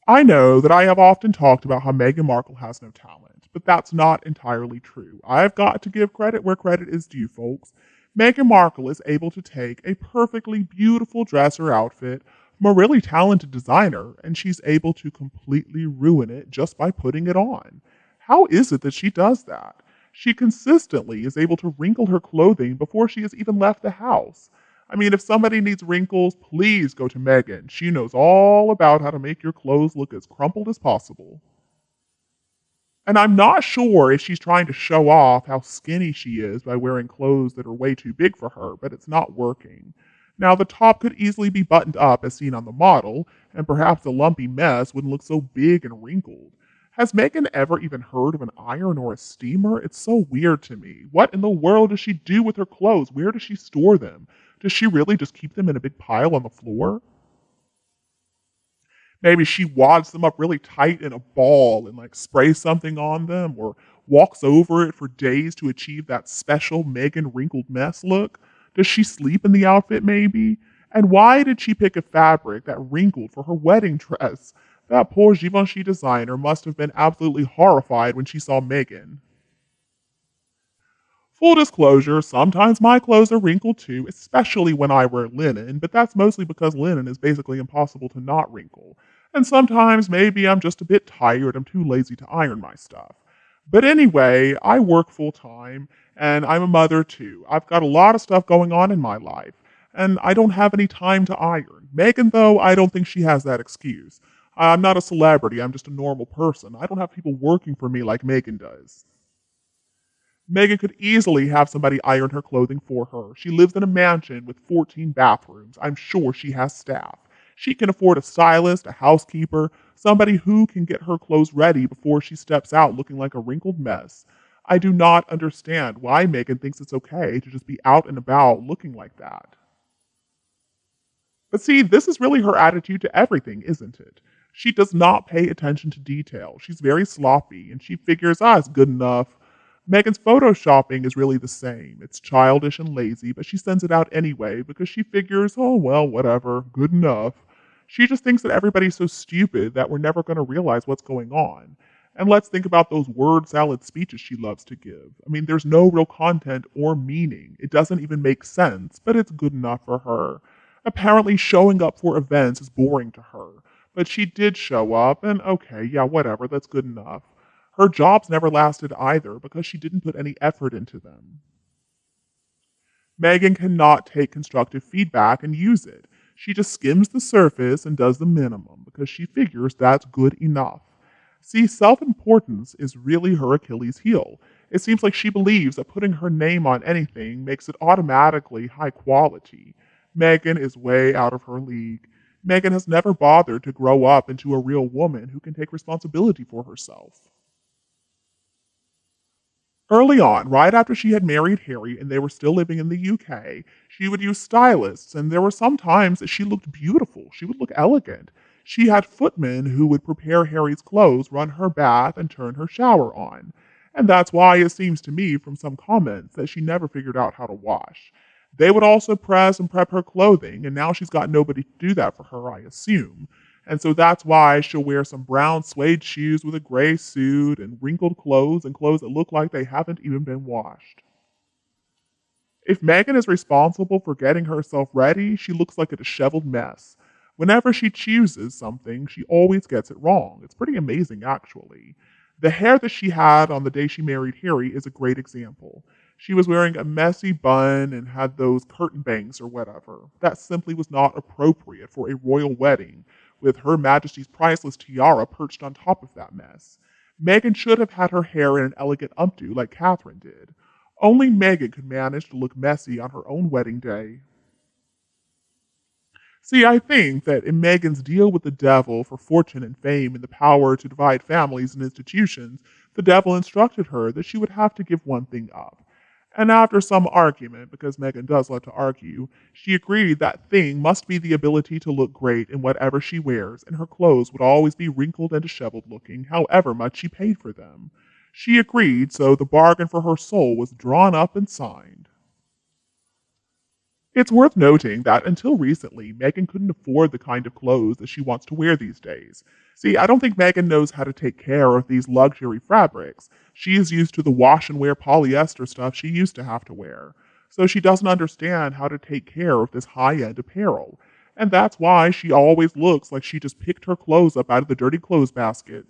I know that I have often talked about how Meghan Markle has no talent, but that's not entirely true. I've got to give credit where credit is due, folks. Meghan Markle is able to take a perfectly beautiful dress or outfit from a really talented designer, and she's able to completely ruin it just by putting it on. How is it that she does that? She consistently is able to wrinkle her clothing before she has even left the house. I mean, if somebody needs wrinkles, please go to Megan. She knows all about how to make your clothes look as crumpled as possible. And I'm not sure if she's trying to show off how skinny she is by wearing clothes that are way too big for her, but it's not working. Now, the top could easily be buttoned up as seen on the model, and perhaps the lumpy mess wouldn't look so big and wrinkled. Has Megan ever even heard of an iron or a steamer? It's so weird to me. What in the world does she do with her clothes? Where does she store them? Does she really just keep them in a big pile on the floor? Maybe she wads them up really tight in a ball and like sprays something on them or walks over it for days to achieve that special Megan wrinkled mess look. Does she sleep in the outfit maybe? And why did she pick a fabric that wrinkled for her wedding dress? That poor Givenchy designer must have been absolutely horrified when she saw Megan. Full disclosure, sometimes my clothes are wrinkled too, especially when I wear linen, but that's mostly because linen is basically impossible to not wrinkle. And sometimes maybe I'm just a bit tired, I'm too lazy to iron my stuff. But anyway, I work full time and I'm a mother too. I've got a lot of stuff going on in my life, and I don't have any time to iron. Megan, though, I don't think she has that excuse. I'm not a celebrity, I'm just a normal person. I don't have people working for me like Megan does. Megan could easily have somebody iron her clothing for her. She lives in a mansion with 14 bathrooms. I'm sure she has staff. She can afford a stylist, a housekeeper, somebody who can get her clothes ready before she steps out looking like a wrinkled mess. I do not understand why Megan thinks it's okay to just be out and about looking like that. But see, this is really her attitude to everything, isn't it? She does not pay attention to detail. She's very sloppy, and she figures, it's good enough. Megan's photoshopping is really the same. It's childish and lazy, but she sends it out anyway because she figures, oh, well, whatever, good enough. She just thinks that everybody's so stupid that we're never going to realize what's going on. And let's think about those word salad speeches she loves to give. I mean, there's no real content or meaning. It doesn't even make sense, but it's good enough for her. Apparently, showing up for events is boring to her, but she did show up, and okay, yeah, whatever, that's good enough. Her jobs never lasted either because she didn't put any effort into them. Megan cannot take constructive feedback and use it. She just skims the surface and does the minimum because she figures that's good enough. See, self importance is really her Achilles heel. It seems like she believes that putting her name on anything makes it automatically high quality. Megan is way out of her league. Megan has never bothered to grow up into a real woman who can take responsibility for herself. Early on, right after she had married Harry and they were still living in the UK, she would use stylists, and there were some times that she looked beautiful. She would look elegant. She had footmen who would prepare Harry's clothes, run her bath, and turn her shower on. And that's why it seems to me from some comments that she never figured out how to wash. They would also press and prep her clothing, and now she's got nobody to do that for her, I assume. And so that's why she'll wear some brown suede shoes with a gray suit and wrinkled clothes and clothes that look like they haven't even been washed. If Megan is responsible for getting herself ready, she looks like a disheveled mess. Whenever she chooses something, she always gets it wrong. It's pretty amazing, actually. The hair that she had on the day she married Harry is a great example. She was wearing a messy bun and had those curtain bangs or whatever. That simply was not appropriate for a royal wedding, with Her Majesty's priceless tiara perched on top of that mess. Meghan should have had her hair in an elegant updo like Catherine did. Only Meghan could manage to look messy on her own wedding day. See, I think that in Meghan's deal with the devil for fortune and fame and the power to divide families and institutions, the devil instructed her that she would have to give one thing up. And after some argument, because Meghan does love to argue, she agreed that thing must be the ability to look great in whatever she wears, and her clothes would always be wrinkled and disheveled looking, however much she paid for them. She agreed, so the bargain for her soul was drawn up and signed. It's worth noting that until recently, Meghan couldn't afford the kind of clothes that she wants to wear these days. See, I don't think Meghan knows how to take care of these luxury fabrics. She is used to the wash and wear polyester stuff she used to have to wear. So she doesn't understand how to take care of this high end apparel. And that's why she always looks like she just picked her clothes up out of the dirty clothes basket.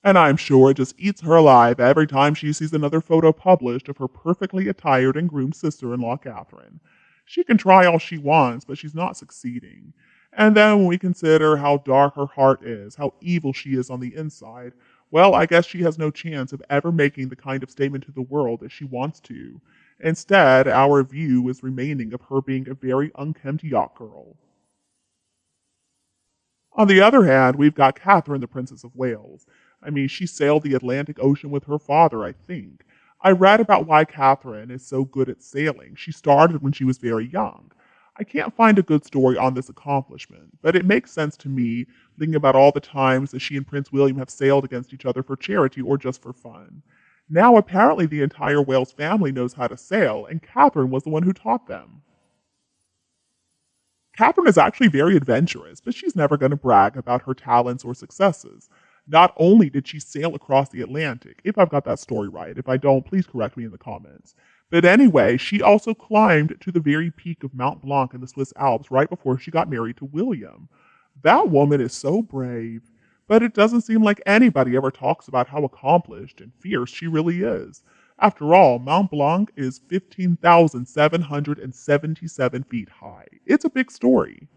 And I'm sure it just eats her alive every time she sees another photo published of her perfectly attired and groomed sister in law, Catherine. She can try all she wants, but she's not succeeding. And then when we consider how dark her heart is, how evil she is on the inside, well, I guess she has no chance of ever making the kind of statement to the world that she wants to. Instead, our view is remaining of her being a very unkempt yacht girl. On the other hand, we've got Catherine, the Princess of Wales. I mean, she sailed the Atlantic Ocean with her father, I think. I read about why Catherine is so good at sailing. She started when she was very young. I can't find a good story on this accomplishment, but it makes sense to me thinking about all the times that she and Prince William have sailed against each other for charity or just for fun. Now, apparently, the entire Wales family knows how to sail, and Catherine was the one who taught them. Catherine is actually very adventurous, but she's never going to brag about her talents or successes. Not only did she sail across the Atlantic, if I've got that story right, if I don't, please correct me in the comments. But anyway, she also climbed to the very peak of Mount Blanc in the Swiss Alps right before she got married to William. That woman is so brave, but it doesn't seem like anybody ever talks about how accomplished and fierce she really is. After all, Mount Blanc is 15,777 feet high. It's a big story.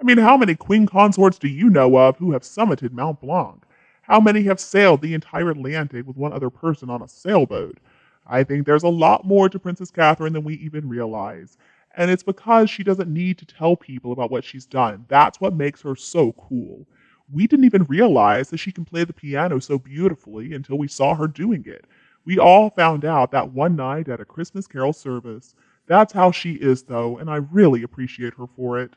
I mean, how many queen consorts do you know of who have summited Mount Blanc? How many have sailed the entire Atlantic with one other person on a sailboat? I think there's a lot more to Princess Catherine than we even realize. And it's because she doesn't need to tell people about what she's done. That's what makes her so cool. We didn't even realize that she can play the piano so beautifully until we saw her doing it. We all found out that one night at a Christmas carol service. That's how she is, though, and I really appreciate her for it.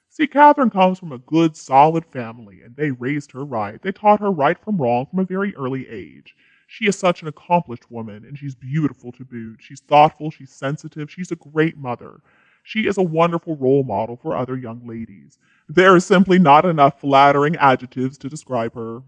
See, Catherine comes from a good, solid family, and they raised her right. They taught her right from wrong from a very early age. She is such an accomplished woman, and she's beautiful to boot. She's thoughtful, she's sensitive, she's a great mother. She is a wonderful role model for other young ladies. There is simply not enough flattering adjectives to describe her.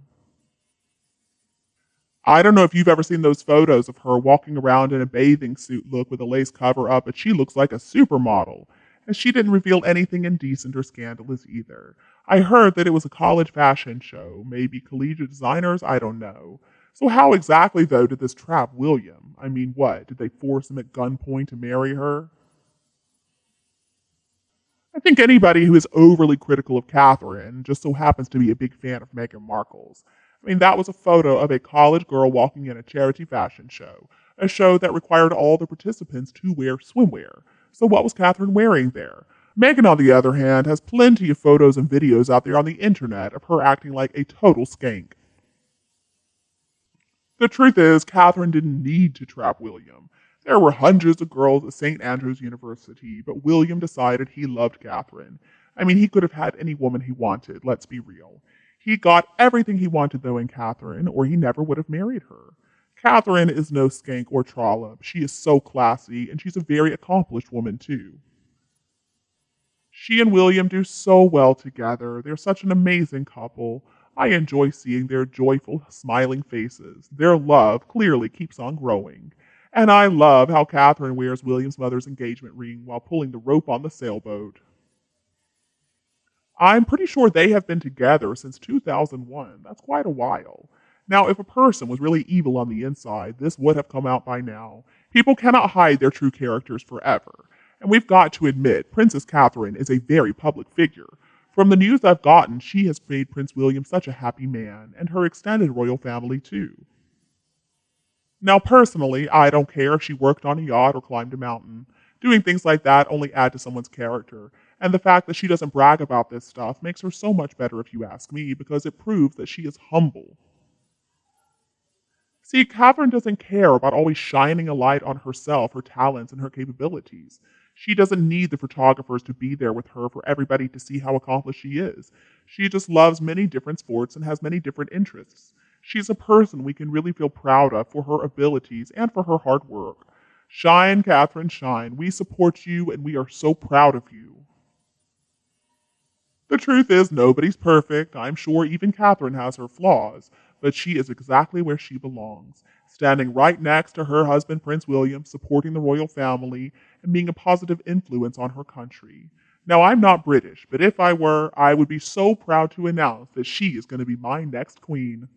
I don't know if you've ever seen those photos of her walking around in a bathing suit look with a lace cover up, but she looks like a supermodel. And she didn't reveal anything indecent or scandalous either. I heard that it was a college fashion show, maybe collegiate designers, I don't know. So how exactly, though, did this trap William? I mean, what? Did they force him at gunpoint to marry her? I think anybody who is overly critical of Catherine just so happens to be a big fan of Meghan Markle's. I mean, that was a photo of a college girl walking in a charity fashion show, a show that required all the participants to wear swimwear. So what was Catherine wearing there? Meghan, on the other hand, has plenty of photos and videos out there on the internet of her acting like a total skank. The truth is, Catherine didn't need to trap William. There were hundreds of girls at St. Andrews University, but William decided he loved Catherine. I mean, he could have had any woman he wanted, let's be real. He got everything he wanted, though, in Catherine, or he never would have married her. Catherine is no skank or trollop. She is so classy, and she's a very accomplished woman, too. She and William do so well together. They're such an amazing couple. I enjoy seeing their joyful, smiling faces. Their love clearly keeps on growing. And I love how Catherine wears William's mother's engagement ring while pulling the rope on the sailboat. I'm pretty sure they have been together since 2001. That's quite a while. Now, if a person was really evil on the inside, this would have come out by now. People cannot hide their true characters forever. And we've got to admit, Princess Catherine is a very public figure. From the news I've gotten, she has made Prince William such a happy man, and her extended royal family too. Now, personally, I don't care if she worked on a yacht or climbed a mountain. Doing things like that only add to someone's character, and the fact that she doesn't brag about this stuff makes her so much better if you ask me, because it proves that she is humble. See, Catherine doesn't care about always shining a light on herself, her talents, and her capabilities. She doesn't need the photographers to be there with her for everybody to see how accomplished she is. She just loves many different sports and has many different interests. She's a person we can really feel proud of for her abilities and for her hard work. Shine, Catherine, shine. We support you and we are so proud of you. The truth is, nobody's perfect. I'm sure even Catherine has her flaws, but she is exactly where she belongs, standing right next to her husband, Prince William, supporting the royal family, and being a positive influence on her country. Now, I'm not British, but if I were, I would be so proud to announce that she is going to be my next queen.